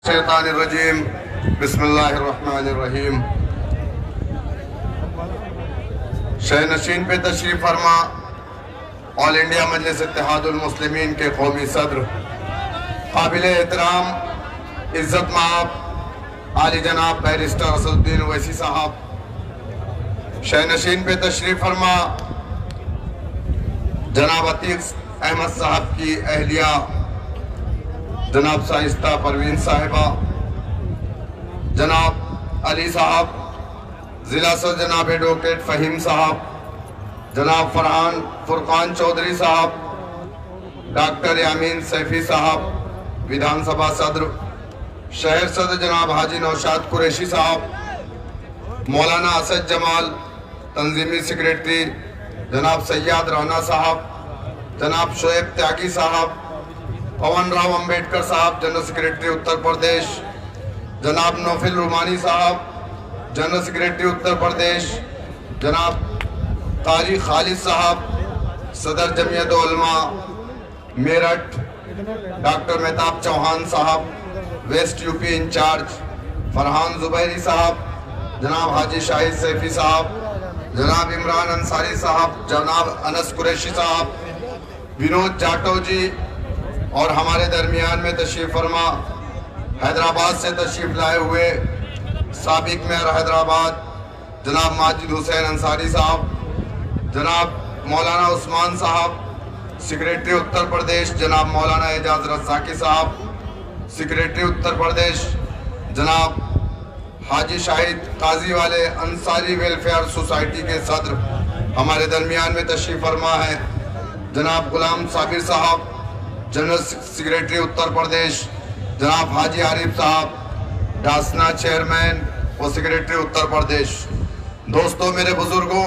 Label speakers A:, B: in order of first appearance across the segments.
A: शैतानिर्रजीम बिस्मिल्लाहिर्रहमानिर्रहीम। शहनशीन पे तशरीफ फरमा ऑल इंडिया मजलिस इत्तेहादुल मुस्लिमीन के कौमी सदर काबिल एहतराम इज़्ज़त माब आली जनाब बैरिस्टर असदुद्दीन ओवैसी साहब। शहनशीन पे तशरीफ फरमा जनाब अतीक अहमद साहब की अहलिया जनाब शाइस्ता परवीन साहिबा, जनाब अली साहब, ज़िला सदर जनाब एडवोकेट फ़हीम साहब, जनाब फुरकान चौधरी साहब, डॉक्टर यामीन सैफी साहब, विधानसभा सदर, शहर सदर जनाब हाजी नौशाद कुरैशी साहब, मौलाना असद जमाल तंजीमी सेक्रेटरी जनाब सैयद राना साहब, जनाब शोएब त्यागी साहब, पवन राव अंबेडकर साहब जनरल सेक्रेटरी उत्तर प्रदेश, जनाब नौफिल रुमानी साहब जनरल सेक्रेटरी उत्तर प्रदेश, जनाब तारिक खालिद साहब सदर जमीयत उलमा मेरठ, डॉक्टर मेहताब चौहान साहब West UP in-charge, Farhan Zubairi साहब, जनाब हाजी शाहिद सैफी साहब, जनाब इमरान अंसारी साहब, जनाब अनस कुरैशी साहब, विनोद जाटव जी और हमारे दरमियान में तशरीफ फरमा हैदराबाद से तशरीफ लाए हुए साबिक मेयर हैदराबाद जनाब माजिद हुसैन अंसारी साहब, जनाब मौलाना उस्मान साहब, सेक्रेटरी उत्तर प्रदेश जनाब मौलाना एजाज रज़ाकी साहब, सेक्रेटरी उत्तर प्रदेश जनाब हाजी शाहिद काजी वाले अंसारी वेलफेयर सोसाइटी के सदर हमारे दरमियान में तशरीफ फरमा है, जनाब गुलाम साबिर साहब जनरल सेक्रेटरी उत्तर प्रदेश, जनाब हाजी आरिफ साहब डासना चेयरमैन और सेक्रेटरी उत्तर प्रदेश। दोस्तों मेरे बुजुर्गों,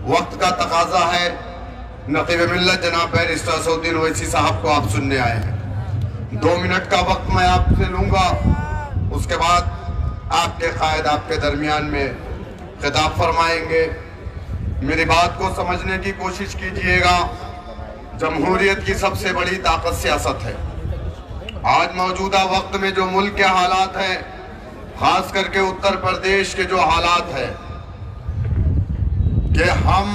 A: वक्त का तकाजा है, नकीब मिल्लत जनाब बैरिस्टर असदुद्दीन ओवैसी साहब को आप सुनने आए हैं। 2 मिनट का वक्त मैं आपसे लूंगा, उसके बाद आपके कायद आपके दरमियान में खिताब फरमाएंगे। मेरी बात को समझने की कोशिश कीजिएगा। जमहूरियत की सबसे बड़ी ताकत सियासत है। आज मौजूदा वक्त में जो मुल्क के हालात हैं, खास करके उत्तर प्रदेश के जो हालात हैं कि हम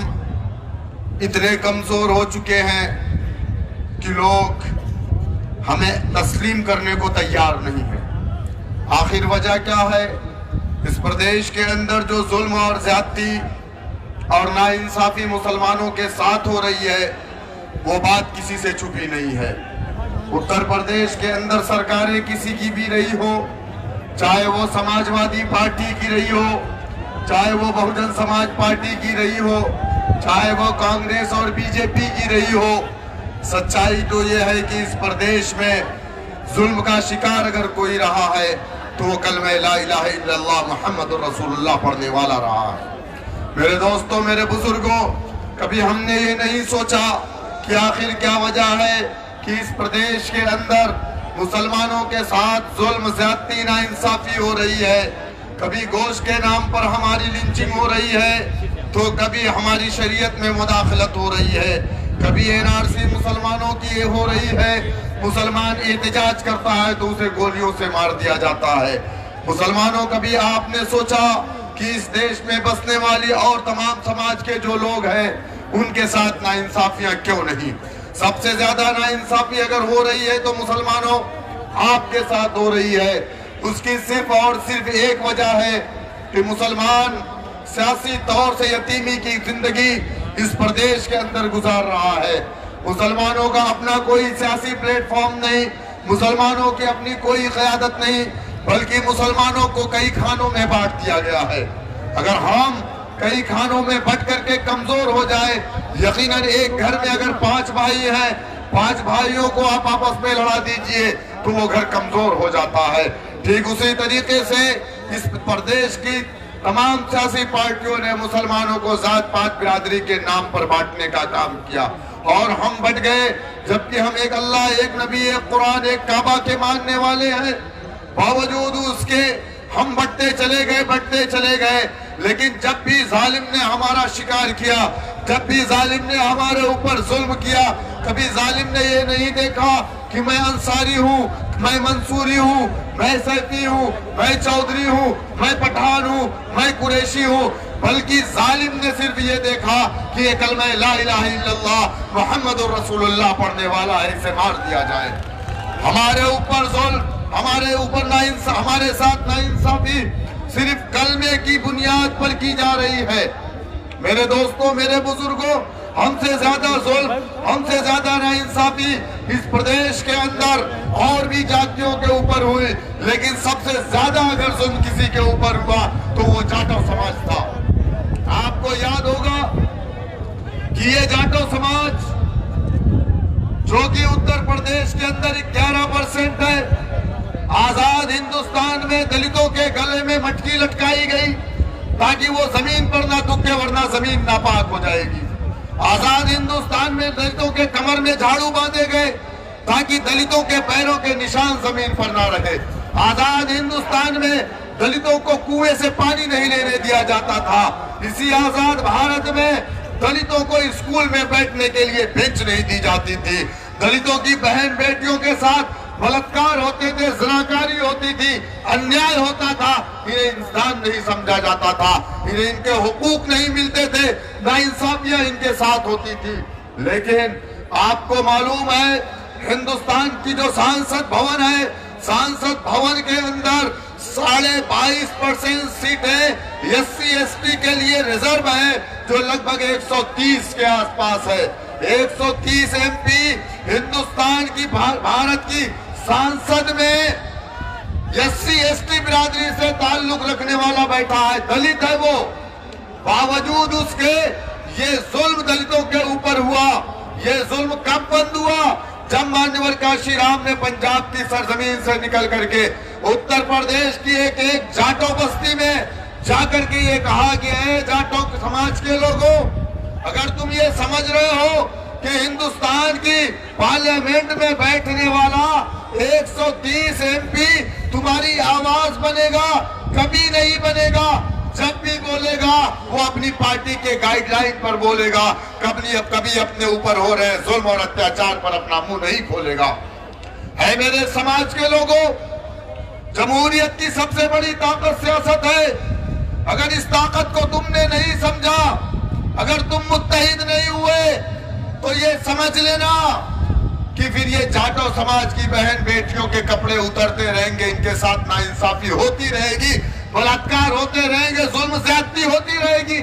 A: इतने कमजोर हो चुके हैं कि लोग हमें तस्लीम करने को तैयार नहीं है। आखिर वजह क्या है? इस प्रदेश के अंदर जो जुल्म और ज्यादती और नाइंसाफी मुसलमानों के साथ हो रही है, वो बात किसी से छुपी नहीं है। उत्तर प्रदेश के अंदर सरकारें किसी की भी रही हो, चाहे वो समाजवादी पार्टी की रही हो, चाहे वो बहुजन समाज पार्टी की रही हो, चाहे वो कांग्रेस और बीजेपी की रही हो, सच्चाई तो ये है कि इस प्रदेश में जुल्म का शिकार अगर कोई रहा है तो वो कलमा ला इलाहा इल्लल्लाह मुहम्मदुर रसूलुल्लाह पढ़ने वाला रहा है। मेरे दोस्तों, मेरे बुजुर्गों, कभी हमने ये नहीं सोचा कि आखिर क्या वजह है कि इस प्रदेश के अंदर मुसलमानों के साथ जुल्म ज्यादती नाइंसाफी हो रही है। कभी गोश्त के नाम पर हमारी लिंचिंग हो रही है, तो कभी हमारी शरीयत में मुदाखलत हो रही है, कभी एनआरसी मुसलमानों की हो रही है। मुसलमान एहतजाज करता है तो उसे गोलियों से मार दिया जाता है। मुसलमानों, कभी आपने सोचा कि इस देश में बसने वाली और तमाम समाज के जो लोग हैं उनके साथ नाइंसाफियां क्यों नहीं? सबसे ज्यादा नाइंसाफी अगर हो रही है तो मुसलमानों आपके साथ हो रही है। उसकी सिर्फ और सिर्फ एक वजह है कि मुसलमान सियासी तौर से यतीमी की जिंदगी इस प्रदेश के अंदर गुजार रहा है। मुसलमानों का अपना कोई सियासी प्लेटफॉर्म नहीं, मुसलमानों की अपनी कोई क़यादत नहीं, बल्कि मुसलमानों को कई खानों में बांट दिया गया है। अगर हम कई खानों में बट करके कमजोर हो जाए, यकीनन एक घर में अगर 5 भाई हैं, 5 भाइयों को आप आपस में लड़ा दीजिए तो वो घर कमजोर हो जाता है। ठीक उसी तरीके से इस प्रदेश की तमाम सियासी पार्टियों ने मुसलमानों को जात पात बिरादरी के नाम पर बांटने का काम किया और हम बट गए। जबकि हम एक अल्लाह, एक नबी, एक कुरान, एक काबा के मानने वाले हैं, बावजूद उसके हम बढ़ते चले गए। लेकिन जब भी जालिम ने हमारा शिकार किया, जब भी जालिम ने हमारे ऊपर जुल्म किया, कभी जालिम ने ये नहीं देखा कि मैं अंसारी हूँ, मैं मंसूरी हूँ, मैं सैफी हूँ, मैं चौधरी हूँ, मैं पठान हूँ, मैं कुरैशी हूँ, बल्कि जालिम ने सिर्फ ये देखा कि ये कलमा ला इलाहा इल्लल्लाह मुहम्मदुर रसूलुल्लाह पढ़ने वाला है, इसे मार दिया जाए। हमारे ऊपर जुल्म, हमारे ऊपर नाइंसाफी, हमारे साथ नाइंसाफी सिर्फ कलमे की बुनियाद पर की जा रही है। मेरे दोस्तों, मेरे बुजुर्गों, हमसे ज्यादा जुल्म, हमसे ज्यादा नाइंसाफी इस प्रदेश के अंदर और भी जातियों के ऊपर हुई, लेकिन सबसे ज्यादा अगर जुल्म किसी के ऊपर हुआ तो वो जाटो समाज था। आपको याद होगा कि ये जाटो समाज जो कि उत्तर प्रदेश के अंदर 11% है, आजाद हिंदुस्तान में दलितों के गले में मटकी लटकाई गई ताकि वो जमीन पर ना दुखे, वरना जमीन नापाक हो जाएगी। आजाद हिंदुस्तान में दलितों के कमर में झाड़ू बांधे गए ताकि दलितों के पैरों के निशान जमीन पर ना रहे। आजाद हिंदुस्तान में दलितों को कुएं से पानी नहीं लेने दिया जाता था। इसी आजाद भारत में दलितों को स्कूल में बैठने के लिए बेंच नहीं दी जाती थी। दलितों की बहन बेटियों के साथ बलात्कार होते थे, ज़नाकारी होती थी, अन्याय होता था, इन्हें इंसान नहीं समझा जाता था, इन्हें इनके हुकूक नहीं मिलते थे, नाइंसाफियां इनके साथ होती थी। लेकिन आपको मालूम है, हिंदुस्तान की जो सांसद भवन है, सांसद भवन के अंदर 22.5% सीटें SC/ST के लिए रिजर्व है, जो लगभग 130 के आसपास है। 130 MP हिंदुस्तान की भारत की सांसद में SC/ST बिरादरी से ताल्लुक रखने वाला बैठा है, दलित है वो। बावजूद उसके ये जुल्म दलितों के ऊपर हुआ। ये जुल्म कब बंद हुआ? जब मान्यवर काशीराम ने पंजाब की सरजमीन से निकल करके उत्तर प्रदेश की एक जाटो बस्ती में जाकर के ये कहा कि ऐ जाटो समाज के लोगों, अगर तुम ये समझ रहे हो कि हिंदुस्तान की पार्लियामेंट में बैठने वाला 130 MP तुम्हारी आवाज बनेगा, कभी नहीं बनेगा। जब भी बोलेगा वो अपनी पार्टी के गाइडलाइन पर बोलेगा, कभी अपने ऊपर हो रहे जुल्म और अत्याचार पर अपना मुंह नहीं खोलेगा। है मेरे समाज के लोगों, जमहूरियत की सबसे बड़ी ताकत सियासत है। अगर इस ताकत को तुमने नहीं समझा, अगर तुम मुत्तहिद नहीं हुए, तो ये समझ लेना कि फिर ये जाटो समाज की बहन बेटियों के कपड़े उतरते रहेंगे, इनके साथ नाइंसाफी होती रहेगी, बलात्कार होते रहेंगे, जुल्म ज्यादती होती रहेगी।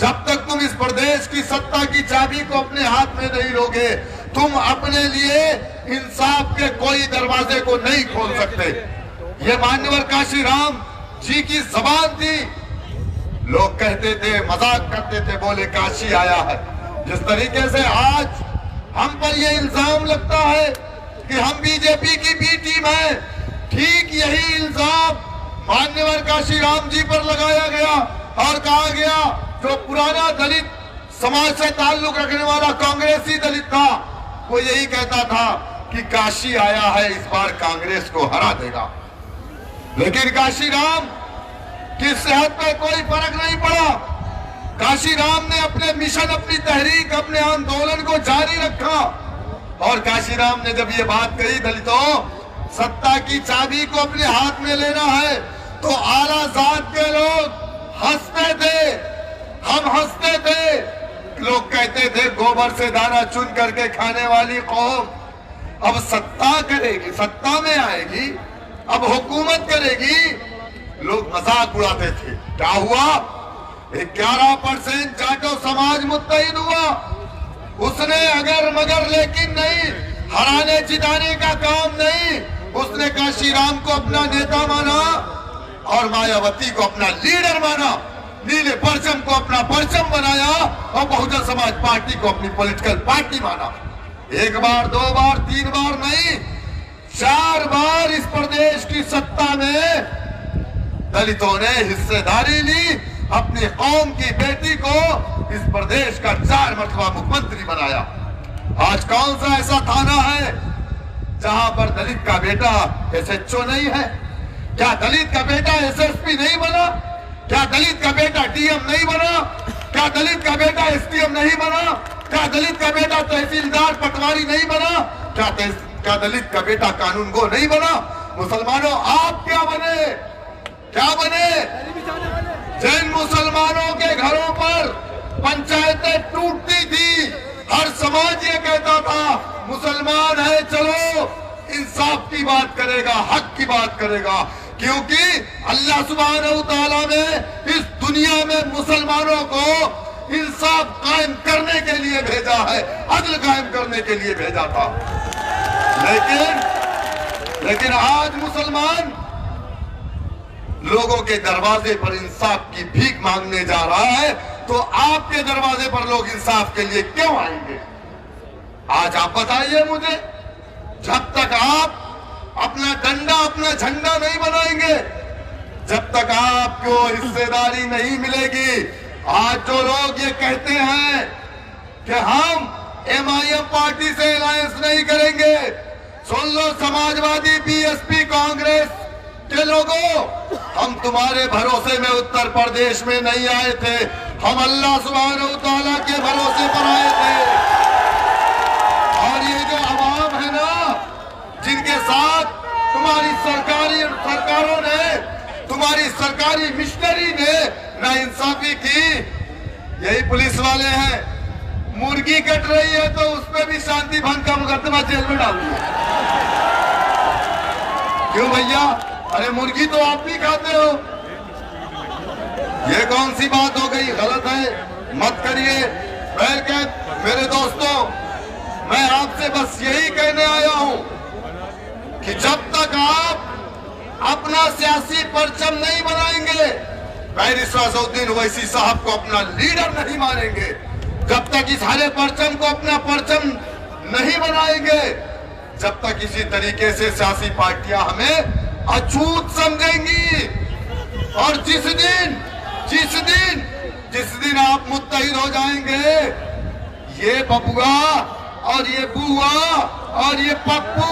A: जब तक तुम इस प्रदेश की सत्ता की चाबी को अपने हाथ में नहीं लोगे, तुम अपने लिए इंसाफ के कोई दरवाजे को नहीं खोल सकते। ये मान्यवर काशीराम जी की जबान थी। लोग कहते थे, मजाक करते थे, बोले काशी आया है। जिस तरीके से आज हम पर यह इल्जाम लगता है कि हम बीजेपी की बी टीम है, ठीक यही इल्जाम मान्यवर काशीराम जी पर लगाया गया और कहा गया जो पुराना दलित समाज से ताल्लुक रखने वाला कांग्रेसी दलित था, वो यही कहता था कि काशी आया है, इस बार कांग्रेस को हरा देगा। लेकिन काशीराम की सेहत पे कोई फर्क नहीं पड़ा। काशीराम ने अपने मिशन, अपनी तहरीक, अपने आंदोलन को जारी रखा। और काशीराम ने जब ये बात कही, दलितों सत्ता की चाबी को अपने हाथ में लेना है, तो आला जात के लोग हंसते थे, हम हंसते थे। लोग कहते थे गोबर से दाना चुन करके खाने वाली कौम अब सत्ता करेगी, सत्ता में आएगी, अब हुकूमत करेगी। लोग मजाक उड़ाते थे। क्या हुआ? 11% जाटो समाज मुत्तहिद हुआ। उसने अगर मगर लेकिन नहीं, हराने जिताने का काम नहीं। उसने काशीराम को अपना नेता माना और मायावती को अपना लीडर माना, नीले परचम को अपना परचम बनाया और बहुजन समाज पार्टी को अपनी पॉलिटिकल पार्टी माना। एक बार, दो बार, तीन बार नहीं, 4 बार इस प्रदेश की सत्ता में दलितों ने हिस्सेदारी ली। अपनी कौम की बेटी को इस प्रदेश का 4 मरतबा मुख्यमंत्री बनाया। आज कौन सा ऐसा थाना है जहां पर दलित का बेटा SHO नहीं है? क्या दलित का बेटा SSP नहीं बना? क्या दलित का बेटा DM नहीं बना? क्या दलित का बेटा SDM नहीं बना? क्या दलित का बेटा तहसीलदार पटवारी नहीं बना? क्या दलित का बेटा कानून गो नहीं बना? मुसलमानों आप क्या बने? क्या बने? जिन मुसलमानों के घरों पर पंचायतें टूटती थी, हर समाज ये कहता था मुसलमान है चलो इंसाफ की बात करेगा, हक की बात करेगा, क्योंकि अल्लाह सुब्हानहू तआला ने इस दुनिया में मुसलमानों को इंसाफ कायम करने के लिए भेजा है, अदल कायम करने के लिए भेजा था। लेकिन आज मुसलमान लोगों के दरवाजे पर इंसाफ की भीख मांगने जा रहा है, तो आपके दरवाजे पर लोग इंसाफ के लिए क्यों आएंगे? आज आप बताइए मुझे। जब तक आप अपना डंडा अपना झंडा नहीं बनाएंगे, जब तक आपको हिस्सेदारी नहीं मिलेगी। आज जो लोग ये कहते हैं कि हम MIM पार्टी से अलायंस नहीं करेंगे, सुन लो समाजवादी, BSP, कांग्रेस के लोगों, हम तुम्हारे भरोसे में उत्तर प्रदेश में नहीं आए थे, हम अल्लाह सुब्हानहू तआला के भरोसे पर आए थे। और ये जो अवाम है ना, जिनके साथ तुम्हारी सरकारों ने, तुम्हारी सरकारी मिशनरी ने नाइंसाफी की, यही पुलिस वाले हैं। मुर्गी कट रही है तो उस पर भी शांति भंग का मुकदमा जेल में डाल दिया। क्यों भैया? अरे मुर्गी तो आप भी खाते हो। ये कौन सी बात हो गई? गलत है, मत करिए। मेरे दोस्तों, मैं आपसे बस यही कहने आया हूं कि जब तक आप अपना सियासी परचम नहीं बनाएंगे, बैरिस्टर असदुद्दीन ओवैसी साहब को अपना लीडर नहीं मानेंगे, जब तक इस हरे परचम को अपना परचम नहीं बनाएंगे, जब तक इसी तरीके से सियासी पार्टियां हमें अछूत समझेंगी। और जिस दिन आप मुत्तहिद हो जाएंगे, ये बबुआ और ये बुआ और ये पप्पू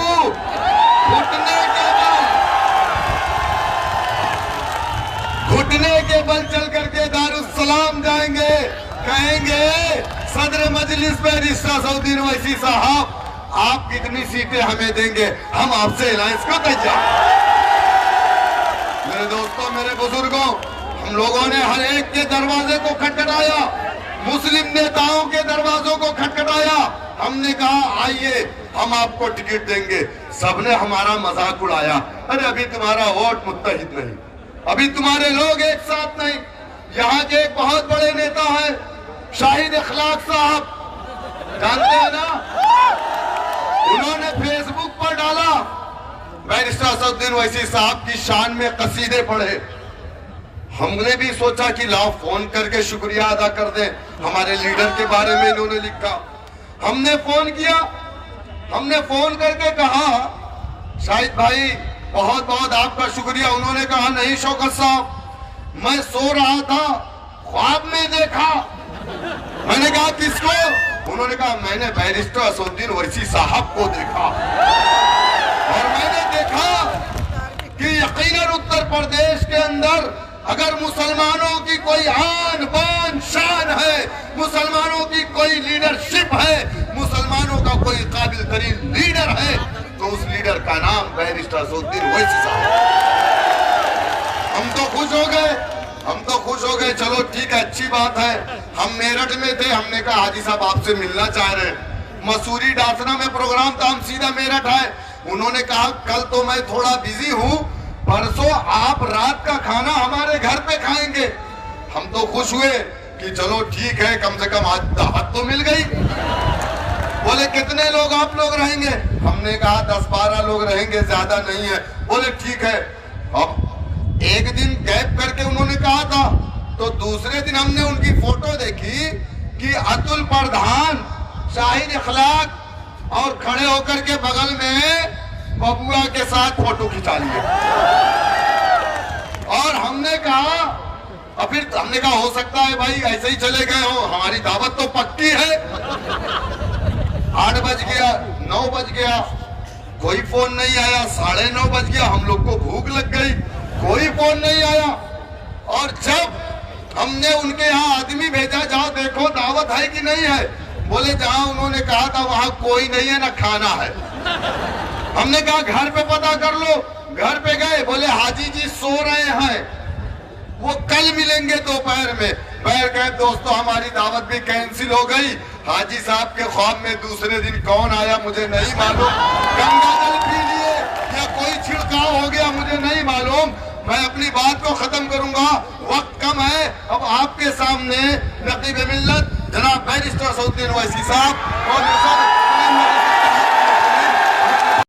A: घुटने के बल चल करके दारुस्सलाम जाएंगे, कहेंगे सदर मजलिस बैरिस्टर असदुद्दीन ओवैसी साहब, आप कितनी सीटें हमें देंगे, हम आपसे अलायंस को तैयार। मेरे दोस्तों, मेरे बुजुर्गों, हम लोगों ने हर एक के दरवाजे को खटखटाया, मुस्लिम नेताओं के दरवाजों को खटखटाया। हमने कहा आइए हम आपको टिकट देंगे, सबने हमारा मजाक उड़ाया। अरे अभी तुम्हारा वोट मुत्तहिद नहीं, अभी तुम्हारे लोग एक साथ नहीं। यहाँ के एक बहुत बड़े नेता हैं शाहिद अखलाक साहब, जानते हैं ना? उन्होंने फेसबुक पर डाला, बैरिस्टर असदुद्दीन ओवैसी साहब की शान में कसीदे पढ़े। हमने भी सोचा कि लाओ फोन करके शुक्रिया अदा कर दें, हमारे लीडर के बारे में इन्होंने लिखा। हमने फोन किया, हमने फोन करके कहा शाहिद भाई बहुत बहुत आपका शुक्रिया। उन्होंने कहा नहीं शौकत साहब, मैं सो रहा था, ख्वाब में देखा। मैंने कहा किसको? उन्होंने कहा मैंने बैरिस्टर असदुद्दीन ओवैसी साहब को देखा, और मैंने देखा कि यकीनन उत्तर प्रदेश के अंदर अगर मुसलमानों की कोई आन बान शान है, मुसलमानों की कोई लीडरशिप है, मुसलमानों का कोई काबिल तरीन लीडर है, तो उस लीडर का नाम बैरिस्टर असदुद्दीन ओवैसी साहब। हम तो खुश हो गए, हम तो खुश हो गए। चलो ठीक है, अच्छी बात है। हम मेरठ में थे, हमने कहा हाजी साहब आपसे मिलना चाह रहे हैं। मसूरी डासना में प्रोग्राम था, हम सीधा मेरठ आए। उन्होंने कहा कल तो मैं थोड़ा बिजी हूँ, परसों आप रात का खाना हमारे घर पे खाएंगे। हम तो खुश हुए कि चलो ठीक है, कम से कम आज दावत तो मिल गई। बोले कितने लोग आप लोग रहेंगे? हमने कहा 10-12 लोग रहेंगे, ज्यादा नहीं है। बोले ठीक है। अब एक दिन गैप करके उन्होंने कहा था, तो दूसरे दिन हमने उनकी फोटो देखी कि अतुल प्रधान, शाहिद अखलाक और खड़े होकर के बगल में बबुआ के साथ फोटो खिंचा लिए। और हमने कहा, और फिर हमने कहा हो सकता है भाई ऐसे ही चले गए हो, हमारी दावत तो पक्की है। 8 बज गया, 9 बज गया, कोई फोन नहीं आया। 9:30 बज गया, हम लोग को भूख लग गई, कोई फोन नहीं आया। और जब हमने उनके यहाँ आदमी भेजा, जाओ देखो दावत है कि नहीं है, बोले जहां उन्होंने कहा था वहां कोई नहीं है, ना खाना है। हमने कहा घर पे पता कर लो। घर पे गए, बोले हाजी जी सो रहे हैं, वो कल मिलेंगे दोपहर में। बैठ गए दोस्तों, हमारी दावत भी कैंसिल हो गई। हाजी साहब के ख्वाब में दूसरे दिन कौन आया मुझे नहीं मालूम, गंगा जल पी लिए या कोई छिड़काव हो गया मुझे नहीं मालूम। मैं अपनी बात को खत्म करूंगा, वक्त कम है। अब आपके सामने नकीब मिल्लत जनाब बैरिस्टर सऊद्दीन ओवैसी साहब और